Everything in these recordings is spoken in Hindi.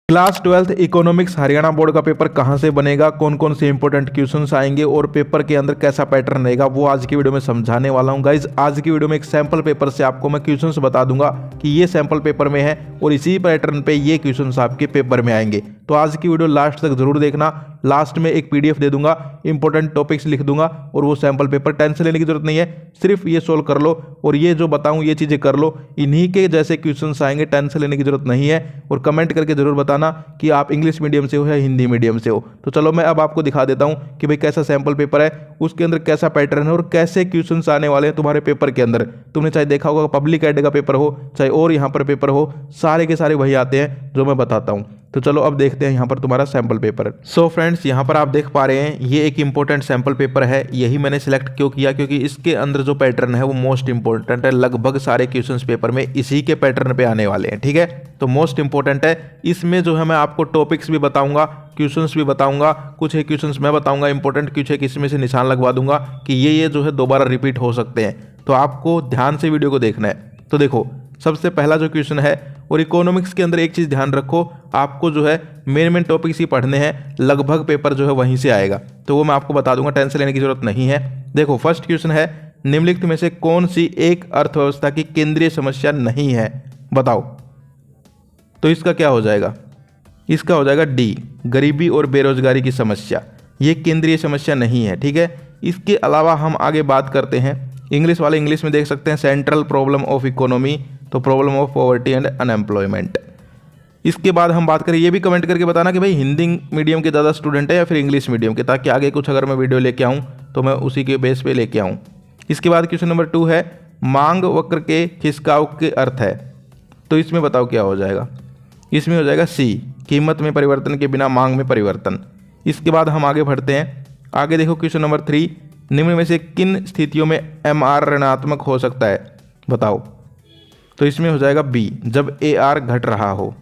Class 12th economics Haryana board का पेपर कहां से बनेगा, कौन कौन से इंपॉर्टेंट क्वेश्चंस आएंगे और पेपर के अंदर कैसा पैटर्न रहेगा, वो आज की वीडियो में समझाने वाला हूं गाइज। आज की वीडियो में एक सैंपल पेपर से आपको मैं क्वेश्चंस बता दूंगा कि ये सैंपल पेपर में है और इसी पैटर्न पे ये क्वेश्चंस आपके पेपर में आएंगे। तो आज की वीडियो लास्ट तक जरूर देखना। लास्ट में एक पीडीएफ दे दूंगा, इंपॉर्टेंट टॉपिक्स लिख दूंगा और वो सैंपल पेपर टेंशन लेने की जरूरत नहीं है, सिर्फ ये सोल्व कर लो और ये जो बताऊं ये चीजें कर लो। इन्हीं के जैसे क्वेश्चंस आएंगे, टेंशन लेने की जरूरत नहीं है। और कमेंट करके जरूर बताना कि आप इंग्लिश मीडियम से हो या हिंदी मीडियम से हो। तो चलो मैं अब आपको दिखा देता हूं कि भाई कैसा सैंपल पेपर है, उसके अंदर कैसा पैटर्न है और कैसे क्वेश्चंस आने वाले हैं तुम्हारे पेपर के अंदर। तुमने चाहे देखा होगा पब्लिक एड का पेपर हो चाहे और यहाँ पर पेपर हो, सारे के सारे वही आते हैं जो मैं बताता हूँ। तो चलो अब देखते हैं यहाँ पर तुम्हारा सैंपल पेपर। सो फ्रेंड्स, यहाँ पर आप देख पा रहे हैं ये एक इंपॉर्टेंट सैंपल पेपर है। यही मैंने सिलेक्ट क्यों किया, क्योंकि इसके अंदर जो पैटर्न है वो मोस्ट इंपॉर्टेंट है। लगभग सारे क्वेश्चंस पेपर में इसी के पैटर्न पे आने वाले हैं, ठीक है। तो मोस्ट इंपॉर्टेंट है। इसमें जो है मैं आपको टॉपिक्स भी बताऊंगा, क्वेश्चंस भी बताऊंगा, कुछ एक क्वेश्चंस मैं बताऊंगा इंपॉर्टेंट, कुछ एक इसमें से निशान लगवा दूंगा कि ये जो है दोबारा रिपीट हो सकते हैं। तो आपको ध्यान से वीडियो को देखना है। तो देखो, सबसे पहला जो क्वेश्चन है, और इकोनॉमिक्स के अंदर एक चीज़ ध्यान रखो, आपको जो है मेन टॉपिक्स ही पढ़ने हैं, लगभग पेपर जो है वहीं से आएगा। तो वो मैं आपको बता दूंगा, टेंशन लेने की जरूरत नहीं है। देखो, फर्स्ट क्वेश्चन है, निम्नलिखित में से कौन सी एक अर्थव्यवस्था की केंद्रीय समस्या नहीं है, बताओ। तो इसका क्या हो जाएगा? इसका हो जाएगा डी, गरीबी और बेरोजगारी की समस्या। ये केंद्रीय समस्या नहीं है, ठीक है। इसके अलावा हम आगे बात करते हैं, इंग्लिश वाले इंग्लिश में देख सकते हैं, सेंट्रल प्रॉब्लम ऑफ इकोनॉमी, तो problem of poverty and unemployment. इसके बाद हम बात करें, ये भी कमेंट करके बताना कि भाई हिंदी मीडियम के ज़्यादा स्टूडेंट है या फिर इंग्लिश मीडियम के, ताकि आगे कुछ अगर मैं वीडियो लेके आऊँ तो मैं उसी के बेस पे लेके आऊँ। इसके बाद क्वेश्चन नंबर 2 है, मांग वक्र के खिसकाव के अर्थ है। तो इसमें बताओ क्या हो जाएगा? इसमें हो जाएगा सी, कीमत में परिवर्तन के बिना मांग में परिवर्तन। इसके बाद हम आगे बढ़ते हैं। आगे देखो क्वेश्चन नंबर 3, निम्न में से किन स्थितियों में एमआर ऋणात्मक हो सकता है, बताओ। तो इसमें हो जाएगा बी, जब एआर घट रहा हो।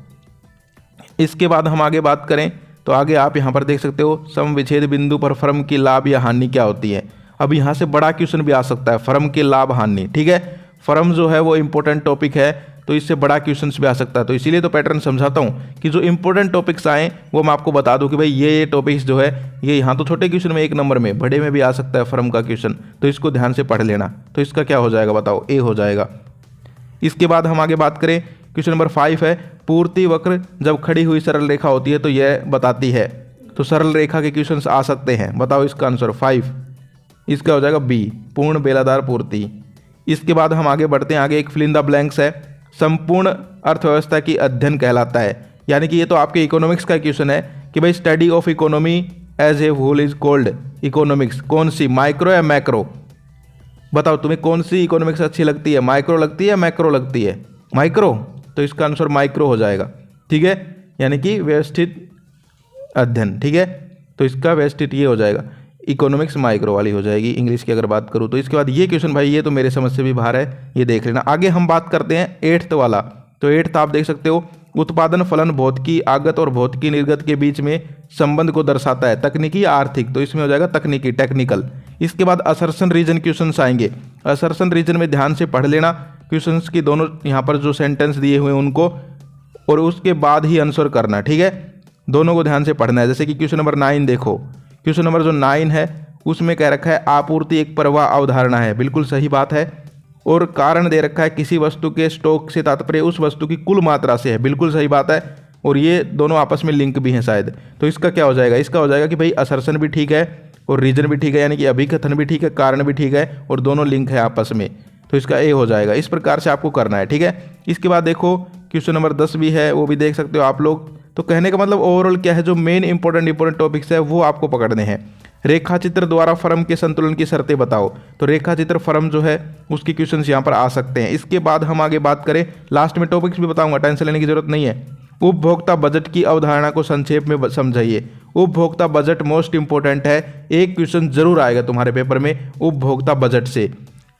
इसके बाद हम आगे बात करें तो आगे आप यहाँ पर देख सकते हो, सम विच्छेद बिंदु पर फर्म की लाभ या हानि क्या होती है। अब यहाँ से बड़ा क्वेश्चन भी आ सकता है, फर्म के लाभ हानि, ठीक है। फर्म जो है वो इंपॉर्टेंट टॉपिक है, तो इससे बड़ा क्वेश्चन भी आ सकता है। तो इसीलिए तो पैटर्न समझाता हूँ कि जो इंपॉर्टेंट टॉपिक्स आए वो मैं आपको बता दूँ कि भाई ये टॉपिक्स जो है ये यहाँ तो छोटे क्वेश्चन में 1 नंबर में, बड़े में भी आ सकता है फर्म का क्वेश्चन, तो इसको ध्यान से पढ़ लेना। तो इसका क्या हो जाएगा बताओ? ए हो जाएगा। इसके बाद हम आगे बात करें, क्वेश्चन नंबर 5 है, पूर्ति वक्र जब खड़ी हुई सरल रेखा होती है तो यह बताती है। तो सरल रेखा के क्वेश्चंस आ सकते हैं, बताओ इसका आंसर 5। इसका हो जाएगा बी, पूर्ण बेलादार पूर्ति। इसके बाद हम आगे बढ़ते हैं, आगे एक फिल इन द ब्लैंक्स है, संपूर्ण अर्थव्यवस्था की अध्ययन कहलाता है। यानी कि ये तो आपके इकोनॉमिक्स का क्वेश्चन है कि भाई study of economy as a whole is called economics. कौन सी, माइक्रो या मैक्रो? बताओ तुम्हें कौन सी इकोनॉमिक्स अच्छी लगती है, माइक्रो लगती है या मैक्रो लगती है? माइक्रो। तो इसका आंसर माइक्रो हो जाएगा, ठीक है, यानी कि व्यवस्थित अध्ययन, ठीक है। तो इसका व्यवस्थित ये हो जाएगा, इकोनॉमिक्स माइक्रो वाली हो जाएगी इंग्लिश की अगर बात करूँ तो। इसके बाद ये क्वेश्चन भाई ये तो मेरे समझ से भी बाहर है, ये देख लेना। आगे हम बात करते हैं 8th वाला। तो 8th आप देख सकते हो, उत्पादन फलन भौतिकी आगत और भौतिकी निर्गत के बीच में संबंध को दर्शाता है, तकनीकी या आर्थिक। तो इसमें हो जाएगा तकनीकी, टेक्निकल। इसके बाद असर्शन रीजन क्वेश्चंस आएंगे। असर्शन रीजन में ध्यान से पढ़ लेना क्वेश्चंस की, दोनों यहाँ पर जो सेंटेंस दिए हुए हैं उनको, और उसके बाद ही आंसर करना, ठीक है। दोनों को ध्यान से पढ़ना है। जैसे कि क्वेश्चन नंबर 9 देखो, क्वेश्चन नंबर जो 9 है उसमें कह रखा है आपूर्ति एक प्रवाह अवधारणा है, बिल्कुल सही बात है। और कारण दे रखा है किसी वस्तु के स्टॉक से तात्पर्य उस वस्तु की कुल मात्रा से है, बिल्कुल सही बात है। और ये दोनों आपस में लिंक भी हैं शायद। तो इसका क्या हो जाएगा? इसका हो जाएगा कि भाई असर्शन भी ठीक है और रीजन भी ठीक है, यानी कि अभिकथन भी ठीक है, कारण भी ठीक है और दोनों लिंक है आपस में। तो इसका ए हो जाएगा। इस प्रकार से आपको करना है, ठीक है। इसके बाद देखो क्वेश्चन नंबर 10 भी है, वो भी देख सकते हो आप लोग। तो कहने का मतलब ओवरऑल क्या है, जो मेन इंपॉर्टेंट टॉपिक्स है वो आपको पकड़ने हैं। रेखा चित्र द्वारा फर्म के संतुलन की शर्तें बताओ। तो रेखा चित्र फर्म जो है उसकी क्वेश्चंस यहाँ पर आ सकते हैं। इसके बाद हम आगे बात करें, लास्ट में टॉपिक्स भी बताऊंगा, टेंशन लेने की जरूरत नहीं है। उपभोक्ता बजट की अवधारणा को संक्षेप में समझाइए। उपभोक्ता बजट मोस्ट इंपॉर्टेंट है, एक क्वेश्चन जरूर आएगा तुम्हारे पेपर में उपभोक्ता बजट से।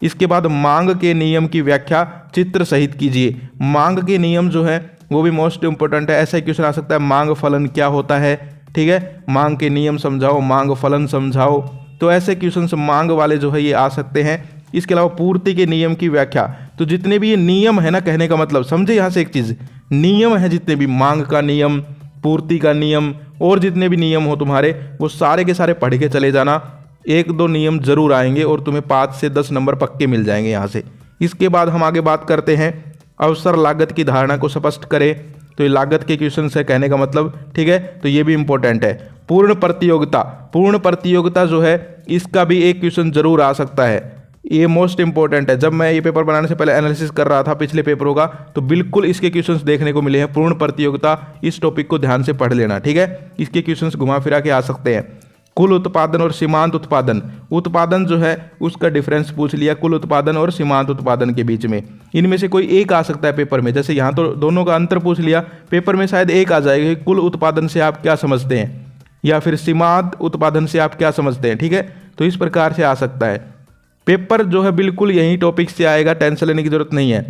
इसके बाद मांग के नियम की व्याख्या चित्र सहित कीजिए। मांग के नियम जो है वो भी मोस्ट इंपॉर्टेंट है, ऐसा क्वेश्चन आ सकता है, मांग फलन क्या होता है, ठीक है। मांग के नियम समझाओ, मांग फलन समझाओ। तो ऐसे क्वेश्चन मांग वाले जो है ये आ सकते हैं। इसके अलावा पूर्ति के नियम की व्याख्या, तो जितने भी ये नियम है ना, कहने का मतलब समझे यहाँ से एक चीज़, नियम है जितने भी, मांग का नियम, पूर्ति का नियम और जितने भी नियम हो तुम्हारे वो सारे के सारे पढ़ के चले जाना। 1-2 नियम जरूर आएंगे और तुम्हें 5 से 10 नंबर पक्के मिल जाएंगे यहाँ से। इसके बाद हम आगे बात करते हैं अवसर लागत की धारणा को स्पष्ट करें। तो ये लागत के क्वेश्चन है कहने का मतलब, ठीक है। तो ये भी इंपॉर्टेंट है। पूर्ण प्रतियोगिता जो है इसका भी एक क्वेश्चन जरूर आ सकता है। ये मोस्ट इंपॉर्टेंट है। जब मैं ये पेपर बनाने से पहले एनालिसिस कर रहा था पिछले पेपरों का, तो बिल्कुल इसके क्वेश्चंस देखने को मिले हैं। पूर्ण प्रतियोगिता, इस टॉपिक को ध्यान से पढ़ लेना, ठीक है। इसके क्वेश्चंस घुमा फिरा के आ सकते हैं। कुल उत्पादन और सीमांत उत्पादन जो है उसका डिफरेंस पूछ लिया, कुल उत्पादन और सीमांत उत्पादन के बीच में। इनमें से कोई एक आ सकता है पेपर में। जैसे यहाँ तो दोनों का अंतर पूछ लिया, पेपर में शायद एक आ जाएगा कि कुल उत्पादन से आप क्या समझते हैं या फिर सीमांत उत्पादन से आप क्या समझते हैं, ठीक है। तो इस प्रकार से आ सकता है। पेपर जो है बिल्कुल यही टॉपिक से आएगा, टेंशन लेने की जरूरत नहीं है।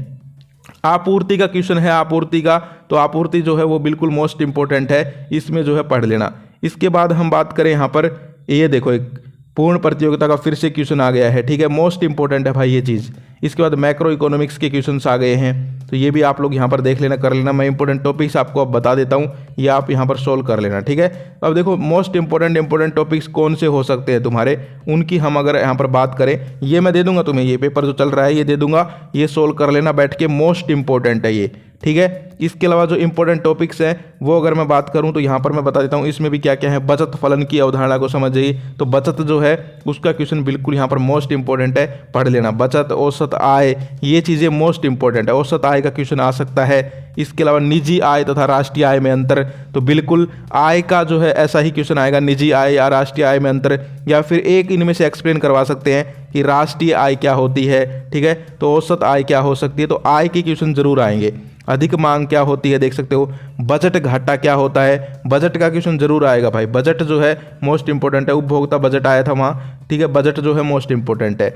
आपूर्ति का क्वेश्चन है, आपूर्ति का, तो आपूर्ति जो है वो बिल्कुल मोस्ट इंपॉर्टेंट है, इसमें जो है पढ़ लेना। इसके बाद हम बात करें यहाँ पर, ये देखो एक पूर्ण प्रतियोगिता का फिर से क्वेश्चन आ गया है, ठीक है। मोस्ट इंपॉर्टेंट है भाई ये चीज़। इसके बाद मैक्रो इकोनॉमिक्स के क्वेश्चंस आ गए हैं, तो ये भी आप लोग यहाँ पर देख लेना, कर लेना। मैं इंपॉर्टेंट टॉपिक्स आपको अब बता देता हूँ, ये आप यहाँ पर सोल्व कर लेना, ठीक है। अब देखो मोस्ट इंपॉर्टेंट टॉपिक्स कौन से हो सकते हैं तुम्हारे, उनकी हम अगर यहाँ पर बात करें, ये मैं दे दूंगा तुम्हें, ये पेपर जो चल रहा है ये दे दूंगा, ये सोल्व कर लेना बैठ के। मोस्ट इंपॉर्टेंट है ये, ठीक है। इसके अलावा जो इंपॉर्टेंट टॉपिक्स हैं वो अगर मैं बात करूं तो यहाँ पर मैं बता देता हूँ, इसमें भी क्या क्या है। बचत फलन की अवधारणा को समझिए, तो बचत जो है उसका क्वेश्चन बिल्कुल यहाँ पर मोस्ट इंपॉर्टेंट है, पढ़ लेना। बचत, औसत आय, ये चीज़ें मोस्ट इंपॉर्टेंट है। औसत आय का क्वेश्चन आ सकता है। इसके अलावा निजी आय तथा राष्ट्रीय आय में अंतर, तो बिल्कुल आय का जो है ऐसा ही क्वेश्चन आएगा, निजी आय या राष्ट्रीय आय में अंतर, या फिर एक इनमें से एक्सप्लेन करवा सकते हैं कि राष्ट्रीय आय क्या होती है, ठीक है। तो औसत आय क्या हो सकती है, तो आय के क्वेश्चन जरूर आएंगे। अधिक मांग क्या होती है, देख सकते हो। बजट घाटा क्या होता है, बजट का क्वेश्चन जरूर आएगा भाई। बजट जो है मोस्ट इंपॉर्टेंट है, उपभोक्ता बजट आया था वहाँ, ठीक है। बजट जो है मोस्ट इंपॉर्टेंट है।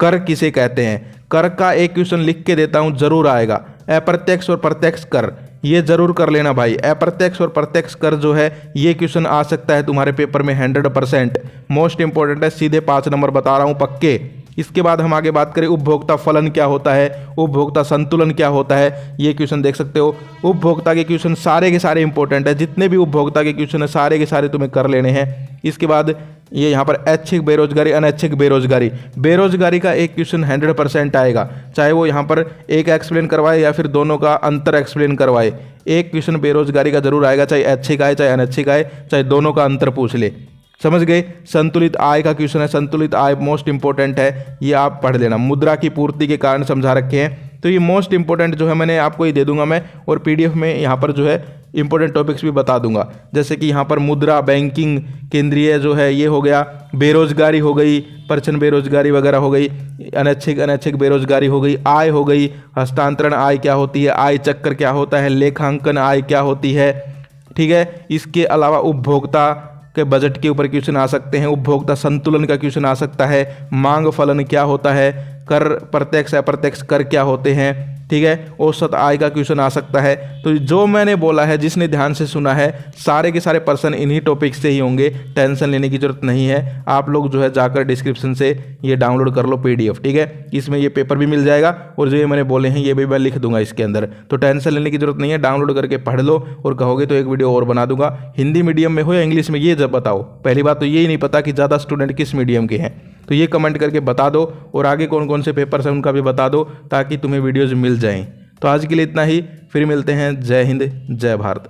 कर किसे कहते हैं, कर का एक क्वेश्चन लिख के देता हूँ, जरूर आएगा। अप्रत्यक्ष और प्रत्यक्ष कर, ये जरूर कर लेना भाई। अप्रत्यक्ष और प्रत्यक्ष कर जो है ये क्वेश्चन आ सकता है तुम्हारे पेपर में 100%। मोस्ट इंपॉर्टेंट है, सीधे 5 नंबर बता रहा हूँ पक्के। इसके बाद हम आगे बात करें, उपभोक्ता फलन क्या होता है, उपभोक्ता संतुलन क्या होता है, ये क्वेश्चन देख सकते हो। उपभोक्ता के क्वेश्चन सारे के सारे इंपॉर्टेंट है, जितने भी उपभोक्ता के क्वेश्चन है सारे के सारे तुम्हें कर लेने हैं। इसके बाद ये यहाँ पर ऐच्छिक बेरोजगारी, अनैच्छिक बेरोजगारी, बेरोजगारी का एक क्वेश्चन 100% आएगा, चाहे वो यहाँ पर एक एक्सप्लेन करवाए या फिर दोनों का अंतर एक्सप्लेन करवाए। एक क्वेश्चन बेरोजगारी का जरूर आएगा, चाहे ऐच्छिक आए चाहे अनैच्छिक आए, चाहे दोनों का अंतर पूछ ले। समझ गए। संतुलित आय का क्वेश्चन है, संतुलित आय मोस्ट इंपॉर्टेंट है, ये आप पढ़ लेना। मुद्रा की पूर्ति के कारण समझा रखे हैं, तो ये मोस्ट इंपॉर्टेंट जो है मैंने आपको ये दे दूंगा मैं, और पीडीएफ में यहाँ पर जो है इंपॉर्टेंट टॉपिक्स भी बता दूंगा। जैसे कि यहाँ पर मुद्रा, बैंकिंग, केंद्रीय जो है ये हो गया, बेरोजगारी हो गई, परछन बेरोजगारी वगैरह हो गई, अनैच्छिक बेरोजगारी हो गई, आय हो गई, हस्तांतरण आय क्या होती है, आय चक्र क्या होता है, लेखांकन आय क्या होती है, ठीक है। इसके अलावा उपभोक्ता के बजट के ऊपर क्वेश्चन आ सकते हैं, उपभोक्ता संतुलन का क्वेश्चन आ सकता है, मांग फलन क्या होता है, कर प्रत्यक्ष अप्रत्यक्ष कर क्या होते हैं, ठीक है। औसत आय का क्वेश्चन आ सकता है। तो जो मैंने बोला है, जिसने ध्यान से सुना है, सारे के सारे पर्सन इन्हीं टॉपिक से ही होंगे, टेंशन लेने की जरूरत नहीं है। आप लोग जो है जाकर डिस्क्रिप्शन से ये डाउनलोड कर लो पीडीएफ, ठीक है। इसमें ये पेपर भी मिल जाएगा और जो ये मैंने बोले हैं ये भी मैं लिख दूंगा इसके अंदर, तो टेंशन लेने की जरूरत नहीं है। डाउनलोड करके पढ़ लो, और कहोगे तो एक वीडियो और बना दूंगा। हिंदी मीडियम में हो या इंग्लिश में, ये जब बताओ। पहली बात तो यही नहीं पता कि ज़्यादा स्टूडेंट किस मीडियम के हैं, तो ये कमेंट करके बता दो, और आगे कौन कौन से पेपर्स हैं उनका भी बता दो, ताकि तुम्हें वीडियोज़ मिल जाएँ। तो आज के लिए इतना ही, फिर मिलते हैं। जय हिंद, जय भारत।